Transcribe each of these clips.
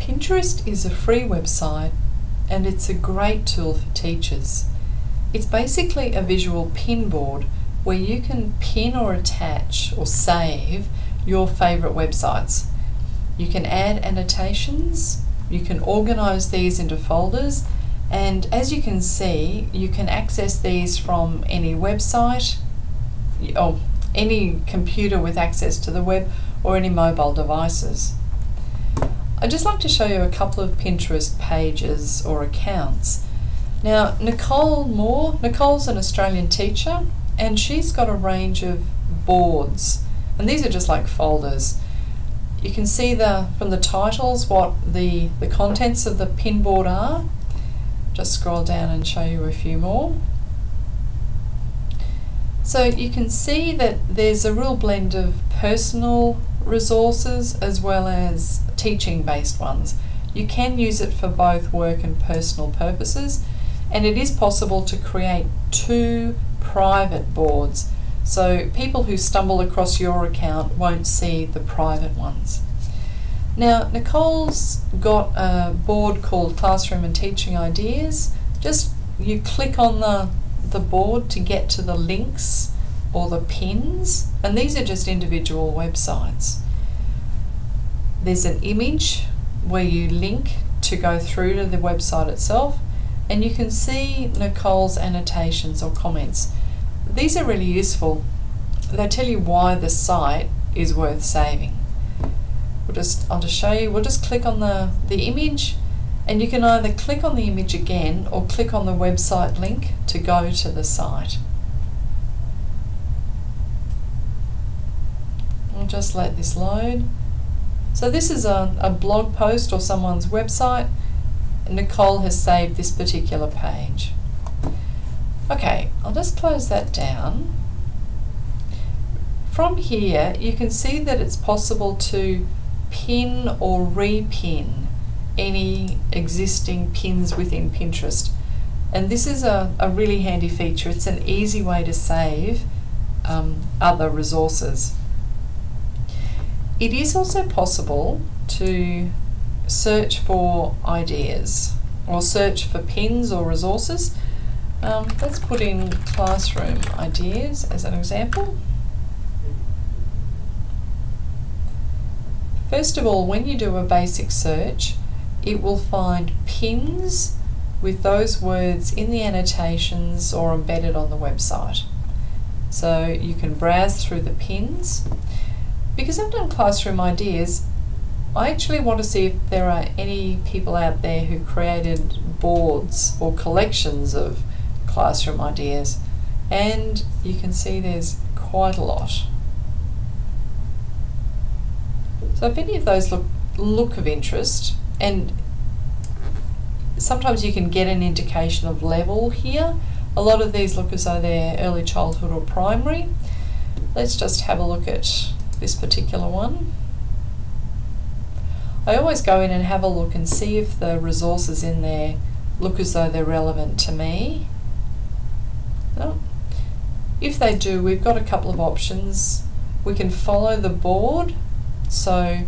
Pinterest is a free website and it's a great tool for teachers. It's basically a visual pin board where you can pin or attach or save your favourite websites. You can add annotations, you can organise these into folders, and as you can see, you can access these from any website or any computer with access to the web or any mobile devices. I'd just like to show you a couple of Pinterest pages or accounts. Now, Nicole Moore, Nicole's an Australian teacher, and she's got a range of boards, and these are just like folders. You can see from the titles what the contents of the pin board are. Just scroll down and show you a few more. So you can see that there's a real blend of personal resources as well as teaching based ones. You can use it for both work and personal purposes, and it is possible to create two private boards, so people who stumble across your account won't see the private ones. Now, Nicole's got a board called Classroom and Teaching Ideas. Just you click on the board to get to the links or the pins, and these are just individual websites. There's an image where you link to go through to the website itself, and you can see Nicole's annotations or comments. These are really useful. They tell you why the site is worth saving. I'll just show you. We'll just click on the image, and you can either click on the image again or click on the website link to go to the site. I'll just let this load. So this is a blog post or someone's website. Nicole has saved this particular page. Okay, I'll just close that down. From here, you can see that it's possible to pin or repin any existing pins within Pinterest. And this is a really handy feature. It's an easy way to save other resources. It is also possible to search for ideas or search for pins or resources. Let's put in classroom ideas as an example. First of all, when you do a basic search, it will find pins with those words in the annotations or embedded on the website. So you can browse through the pins. Because I've done classroom ideas, I actually want to see if there are any people out there who created boards or collections of classroom ideas, and you can see there's quite a lot. So if any of those look of interest, and sometimes you can get an indication of level here. A lot of these look as though they're early childhood or primary. Let's just have a look at this particular one. I always go in and have a look and see if the resources in there look as though they're relevant to me. No. If they do, we've got a couple of options. We can follow the board. So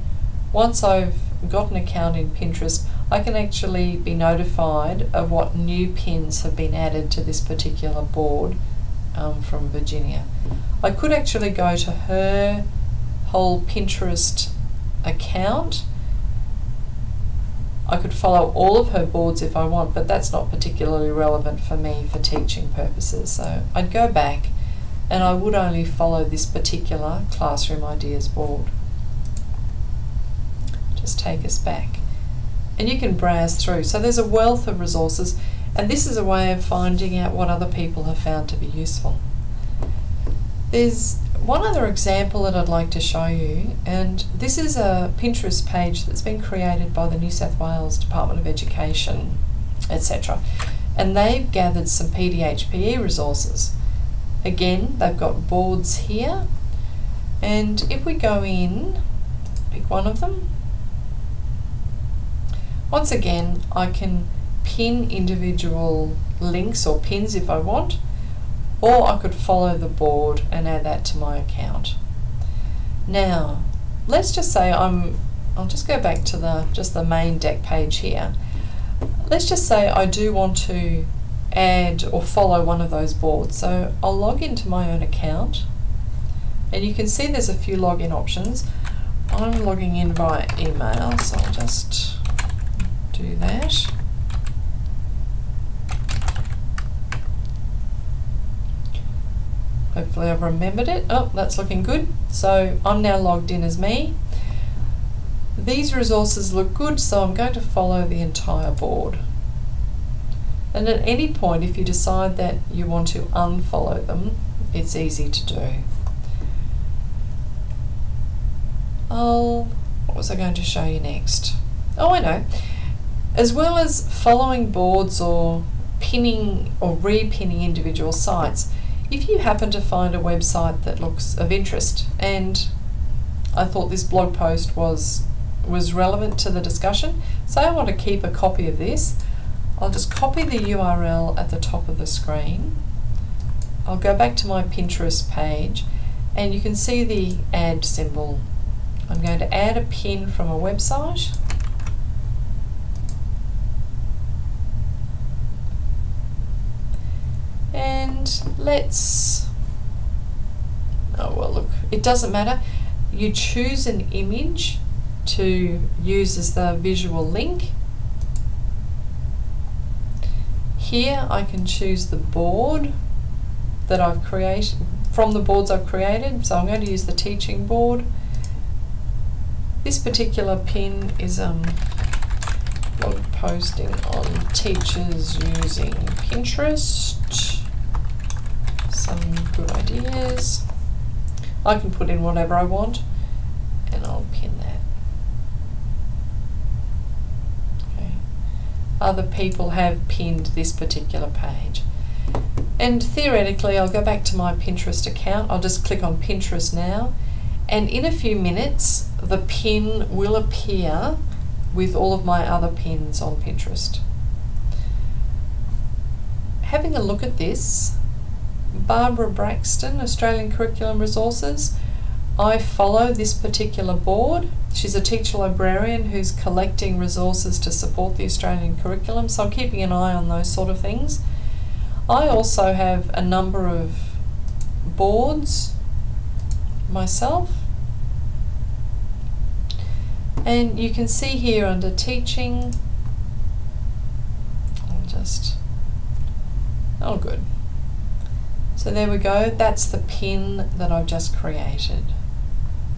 once I've got an account in Pinterest, I can actually be notified of what new pins have been added to this particular board from Virginia. I could actually go to her whole Pinterest account. I could follow all of her boards if I want, but that's not particularly relevant for me for teaching purposes. So I'd go back and I would only follow this particular Classroom Ideas board. Just take us back. And you can browse through. So there's a wealth of resources, and this is a way of finding out what other people have found to be useful. There's one other example that I'd like to show you, and this is a Pinterest page that's been created by the New South Wales Department of Education, etc. And they've gathered some PDHPE resources. Again, they've got boards here, and if we go in, pick one of them. Once again, I can pin individual links or pins if I want, or I could follow the board and add that to my account. Now, let's just say I'm I'll just go back to just the main deck page here. Let's just say I do want to add or follow one of those boards. So I'll log into my own account, and you can see there's a few login options. I'm logging in via email, so I'll just do that. Hopefully I've remembered it. Oh, that's looking good. So I'm now logged in as me. These resources look good, so I'm going to follow the entire board. And at any point, if you decide that you want to unfollow them, it's easy to do. What was I going to show you next? Oh, I know. As well as following boards or pinning or repinning individual sites, if you happen to find a website that looks of interest, and I thought this blog post was relevant to the discussion, so I want to keep a copy of this, I'll just copy the URL at the top of the screen. I'll go back to my Pinterest page, and you can see the add symbol. I'm going to add a pin from a website. And oh well, look, it doesn't matter. You choose an image to use as the visual link. Here I can choose the board that I've created, from the boards I've created, so I'm going to use the teaching board. This particular pin is blog posting on teachers using Pinterest. Some good ideas. I can put in whatever I want, and I'll pin that. Okay. Other people have pinned this particular page. And theoretically, I'll go back to my Pinterest account. I'll just click on Pinterest now, and in a few minutes, the pin will appear with all of my other pins on Pinterest. Having a look at this, Barbara Braxton, Australian Curriculum Resources. I follow this particular board. She's a teacher librarian who's collecting resources to support the Australian curriculum, so I'm keeping an eye on those sort of things. I also have a number of boards myself, and you can see here under teaching, oh good. So there we go, that's the pin that I've just created.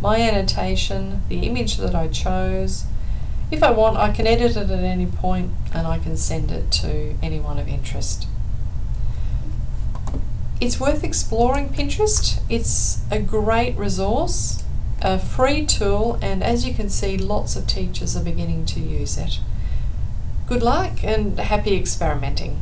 My annotation, the image that I chose. If I want, I can edit it at any point and I can send it to anyone of interest. It's worth exploring Pinterest. It's a great resource, a free tool, and as you can see, lots of teachers are beginning to use it. Good luck and happy experimenting.